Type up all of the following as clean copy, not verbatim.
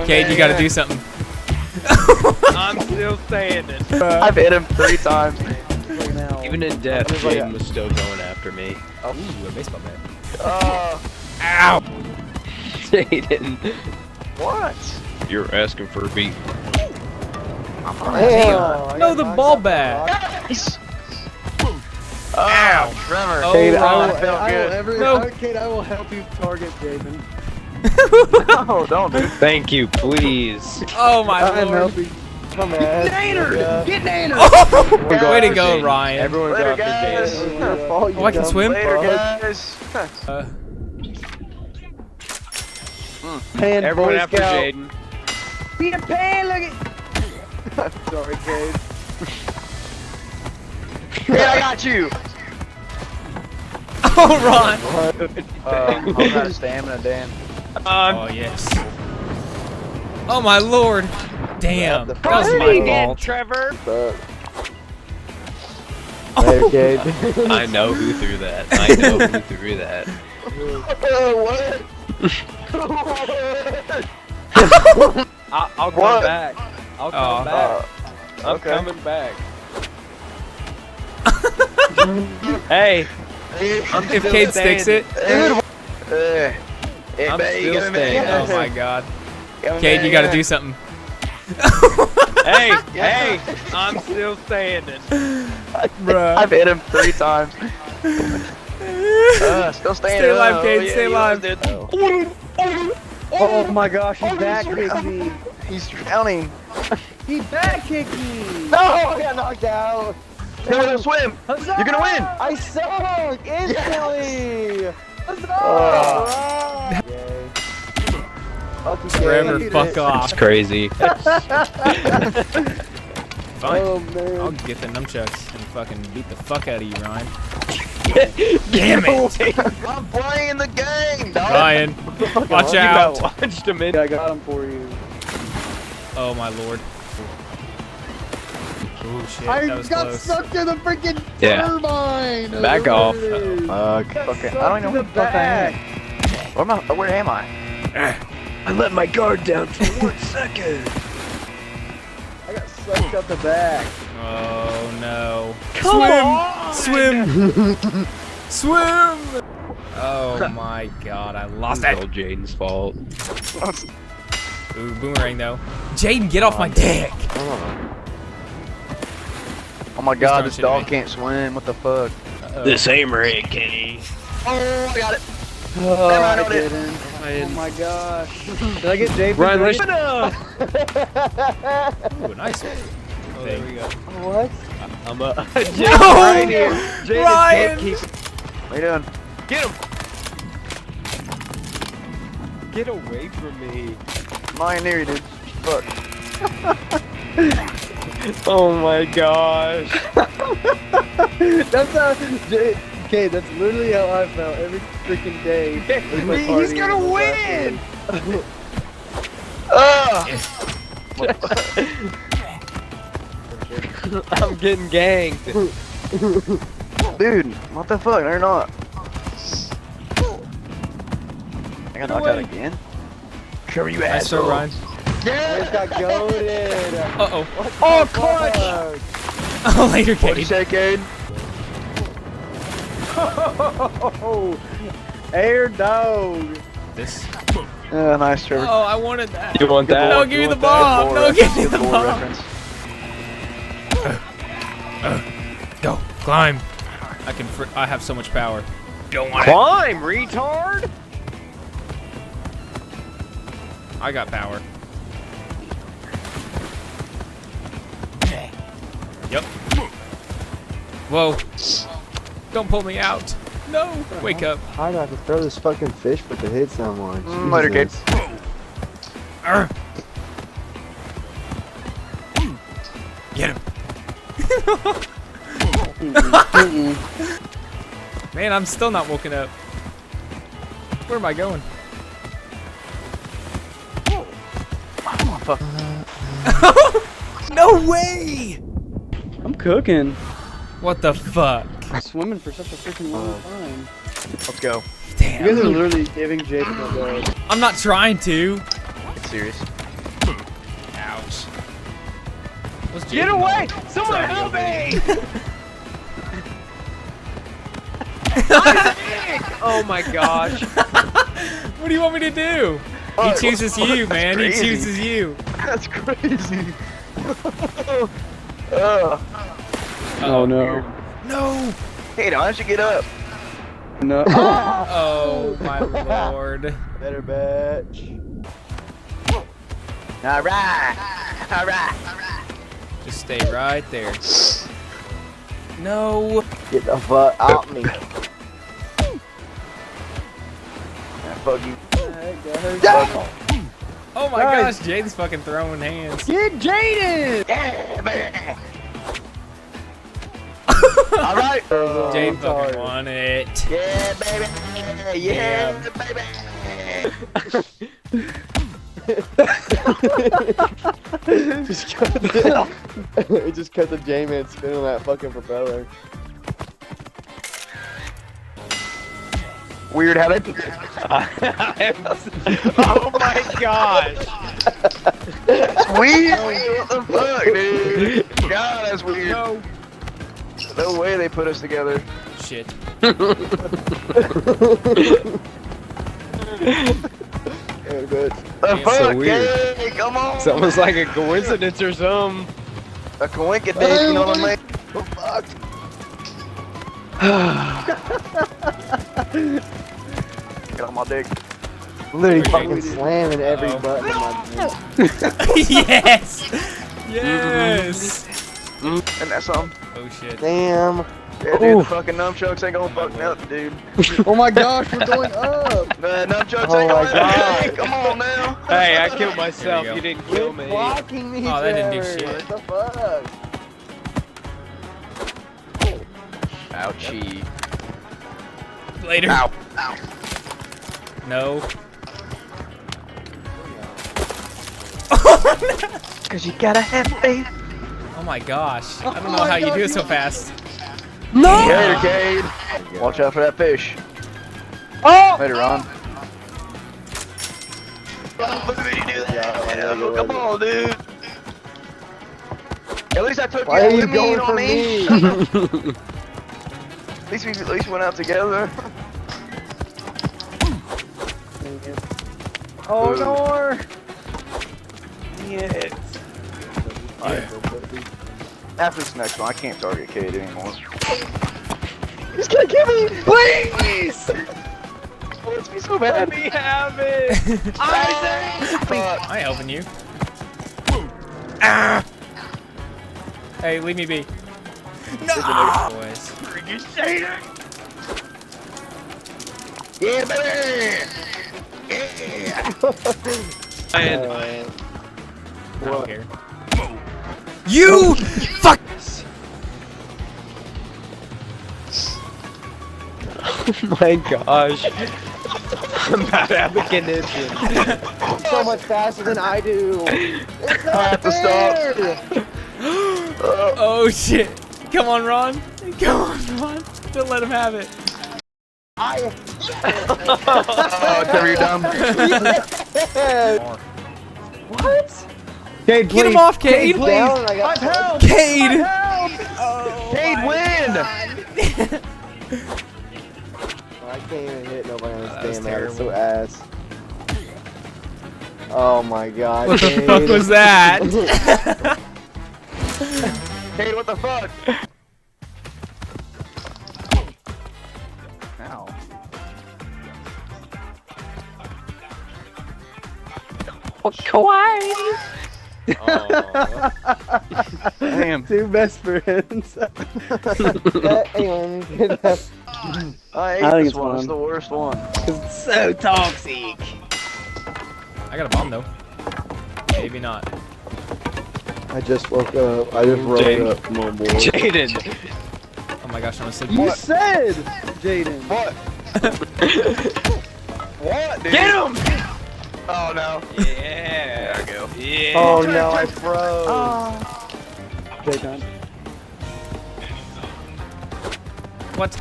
Cade, you gotta do something. I'm still standing. I've hit him 3 times. Even in death, Jaden was still going after me. Ooh, a baseball bat. Ow! Jaden. What? You're asking for a beat. Damn. No, the ball bat. Ow, Trevor. Oh, Cade, Ron. I felt good. Cade, I will help you target Jaden. No, don't, dude. Thank you, please. Oh my I'm lord. helping. Come on. Get Nader! Way to go, Ryan. Everyone's Later, after guys. Jaden. Oh, I can swim? Later, guys. Pan Everyone Boy after Scout. Jaden. Peter Pan, look at. Sorry, Cade. Hey, I got you. Oh, Ron. I'm out of stamina, Dan. Oh, yes. Oh my lord. Damn. That was Hurry my again, fault. Trevor. Hey, Cade. I know who threw that. I know who threw that. What? I'll come What? back. I'll come back. I'm okay. coming back. Hey, If Cade sticks it. Dude. Hey, I'm man, you still got a staying. man. Oh my god. Got a Cade, man, you gotta yeah. do something. hey, hey! I'm still standing. Bruh. I've hit him 3 times. Still standing. Stay alive, Oh, Cade, yeah, stay you alive. did. Oh my gosh, he back kicked me. He's drowning. He back kicked me. No, I got knocked out. No, swim. You're gonna win. I suck instantly. Trevor, fuck off. It's crazy. Fine. Oh man. I'll get the nunchucks and fucking beat the fuck out of you, Ryan. Damn it! I'm playing the game, dog. Ryan, watch out. Watched him in. I got him for you. Oh my lord. Oh shit, I that was got close. stuck to the freaking Yeah. turbine. Back off. Okay. I don't even know what the fuck I am. Where am I? I let my guard down for 1 second. I got sucked up the back. Oh no. Come Swim! Swim! Oh my god, I lost That's it. all Jaden's fault. Ooh, boomerang though. Jaden, get off my dick! Oh my god, throwing this shit at dog me. can't swim. What the fuck? This ain't right, Kenny. Oh, I got it. Oh, Never I mind, didn't. Oh my gosh. Did I get Jaden? Ryan, let's... Ooh, nice one. Oh, there we go. What? I'm up. No! Right here. Jaden Ryan! can't keep... What are you doing? Get him! Get away from me. I'm not near you, dude. Fuck. Oh my gosh. That's how. Okay, that's literally how I felt every freaking day. with my He's party gonna and win! I'm getting ganged. Dude, what the fuck? They're not. I got knocked out again. Trevor, you Nice throw, asshole. Ryan. It's got goaded. Uh-oh. Oh, clutch! Oh, later, What'd you Cade. say, Cade? Oh, air dog. This. Oh, nice, Trevor. Oh, I wanted that. You want that? No, give me the bomb. No, give me the bomb. Go, climb. I have so much power. Don't want it. Climb, retard! I got power. Yep. Whoa. Don't pull me out. No. Wake up. How do I have to throw this fucking fish for it to hit someone? Later, Cade. Arr. Get him. Man, I'm still not woken up. Where am I going? Fuck. No way! I'm cooking. What the fuck? I'm swimming for such a freaking long time. Let's go. Damn. Damn. You guys are literally giving Jaden a go. I'm not trying to. It's serious. Ouch. What's Get Jaden away! doing? Someone Trying to help go me! Oh my gosh. What do you want me to do? He chooses you, man. He crazy. chooses you. That's crazy. Oh no. No. Hey, why don't you get up? No. Oh my lord. Better batch. All right. All right. Just stay right there. No. Get the fuck out me. Fuck you. Oh my gosh, Jaden's fucking throwing hands. Get Jaden! Yeah, baby. All right. Jaden I'm sorry. fucking won it. Yeah, baby. Yeah, baby. Just cut the, it just cut the J-Man spinning that fucking propeller. Weird how they. Oh my gosh. Weird. What the fuck, dude? God, that's weird. No. No way they put us together. Shit. Hey, bitch. The Damn, fuck, so weird. hey, come on. It's almost like a coincidence or something. A coinkadink, you know what I mean? Oh, fuck. Get on my dick. Literally Okay. fucking slamming every Uh-oh. button in my Yes. Yes. And that's something. Oh shit. Damn. Yeah, dude, the fucking nunchucks ain't gonna fuck nothing, dude. Oh my gosh, we're going up. The nunchucks Oh ain't my gonna God. hey, come on now. Hey, I killed myself. Here we You go. didn't kill Quit me. blocking me, Oh, that didn't do Trevor. shit. What the fuck? Ouchie. Later. Ow. Ow. No. Cause you gotta have faith. Oh my gosh. I don't know how you do it so fast. Later, Cade. Watch out for that fish. Oh! Later, Ron. Look at me do that. Yeah, Oh, come on, dude. At least I took Why are you you with me, going you know for what I mean? me? At least we went out together. Oh, Ooh. no! Yes. After this next one, I can't target Cade anymore. He's gonna kill me! Please! Oh, it's me so bad. Let me have it. Fuck. I ain't helping you. Ah! Hey, leave me be. No! Boys. Yeah, baby. Yeah. And I don't care. You! Fuck! oh my gosh. I'm about to have a condition. So much faster than I do. It's not I have to stop. fair. Oh shit. Come on, Ron. Come on, Ron. Don't let him have it. Oh, Trevor, you're dumb. What? Cade, Get him off, Cade. Cade's down, and I got help. Cade! Cade, win! I can't even hit nobody on That this was damn man. It's so terrible. ass. Oh my god. What the Cade. fuck was that? Cade, what the fuck? Ow. Damn. Two best friends. Anyone can have- I hate I think this it's one. It's fun. the worst one. It's so toxic. I got a bomb though. Maybe not. I just woke up. I just woke Jaden. up. Come on, boy. Jaden. Oh my gosh, I'm asleep. You said, Jaden. What? What, dude? Get him! Oh, no. Yeah. There we go. Yeah. Oh no, I froze. Okay, time. What?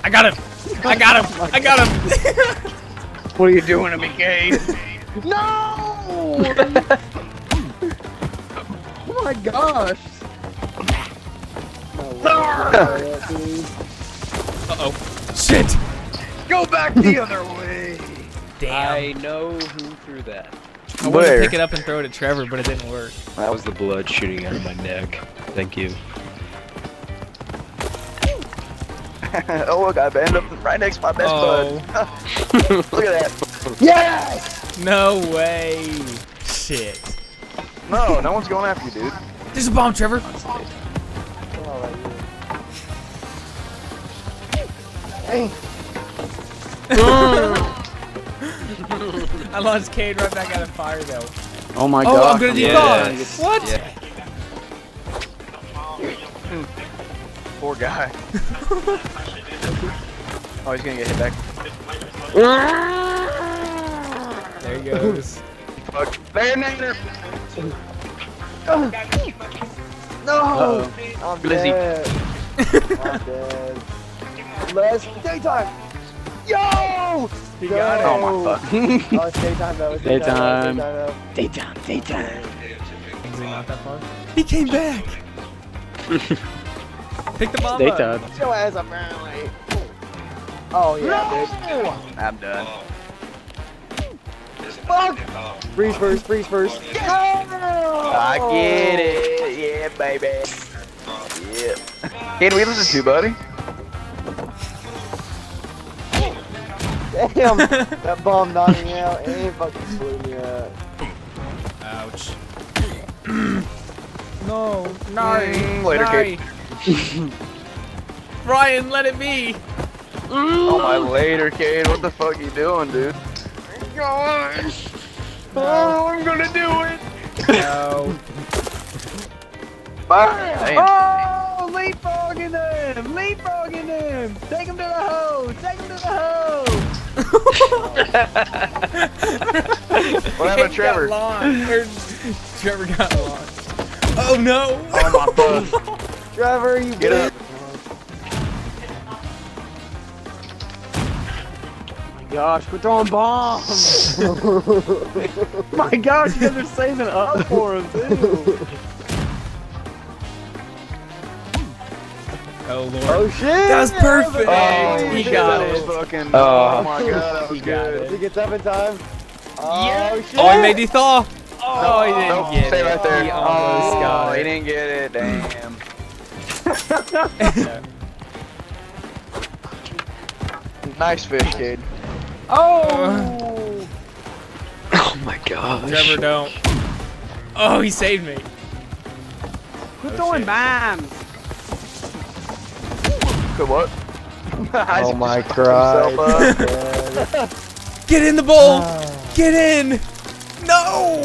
I got him. I got him. I got him. What are you doing to me, Cade? No! Oh my gosh! No way. Uh-oh. Shit. Go back the other way. Damn. I know who threw that. I wanted to Where? pick it up and throw it at Trevor, but it didn't work. That was the blood shooting out of my neck. Thank you. Oh look, I ended up right next to my best Oh. bud. Look at that. Yes! No way. Shit. No, no one's going after you, dude. There's a bomb, Trevor. Hey, I launched Cade right back out of fire, though. oh my Oh, gosh. I'm gonna Yes. defog. What? Yeah. Poor guy. Oh, he's gonna get hit back. There he goes. Fuck. There, Nader. No! Uh-oh. I'm Blizzy. dead. I'm dead. Less daytime! Yo! He got it. Oh my fuck. Oh, it's daytime though. It's Daytime. though. Daytime. Is he not that far? He came back. Pick the bomb up. Daytime. Get your ass up, man. Oh yeah, I'm done. dude. Fuck! Freeze first, freeze first. I get it. Yeah, baby. Yeah. Can we listen to, buddy? Damn, that bomb knocked me out and it fucking blew me out. Ouch. No. No. Later, no. kid. Brian, let it be. Oh my later, Cade. What the fuck you doing, dude? Gosh. Oh, I'm gonna do it. No. Damn. Oh, leapfrogging them! Leapfrogging them! Take him to the hose! Take him to the hose! What happened to Cade got Trevor? launched. Or Trevor got launched. Oh no. Oh my fuck. Trevor, you Get up. Gosh, quit throwing bombs. My gosh, you guys are saving up for him too. Oh lord. Oh shit! That was perfect. Oh, He shit, got that it. was fucking, Oh. oh my god, that was He got good. it. He gets up in time. Oh shit! Oh, he made the thaw. Oh, he didn't Nope, get stay it. right there. He almost Oh, got he it. didn't get it. Damn. Nice fish, kid. Oh. Oh my gosh. Trevor, don't. Oh, he saved me. Quit Oh, throwing shit. bombs. Good what? Oh my Christ. Christ! Get in the bowl. Get in. No.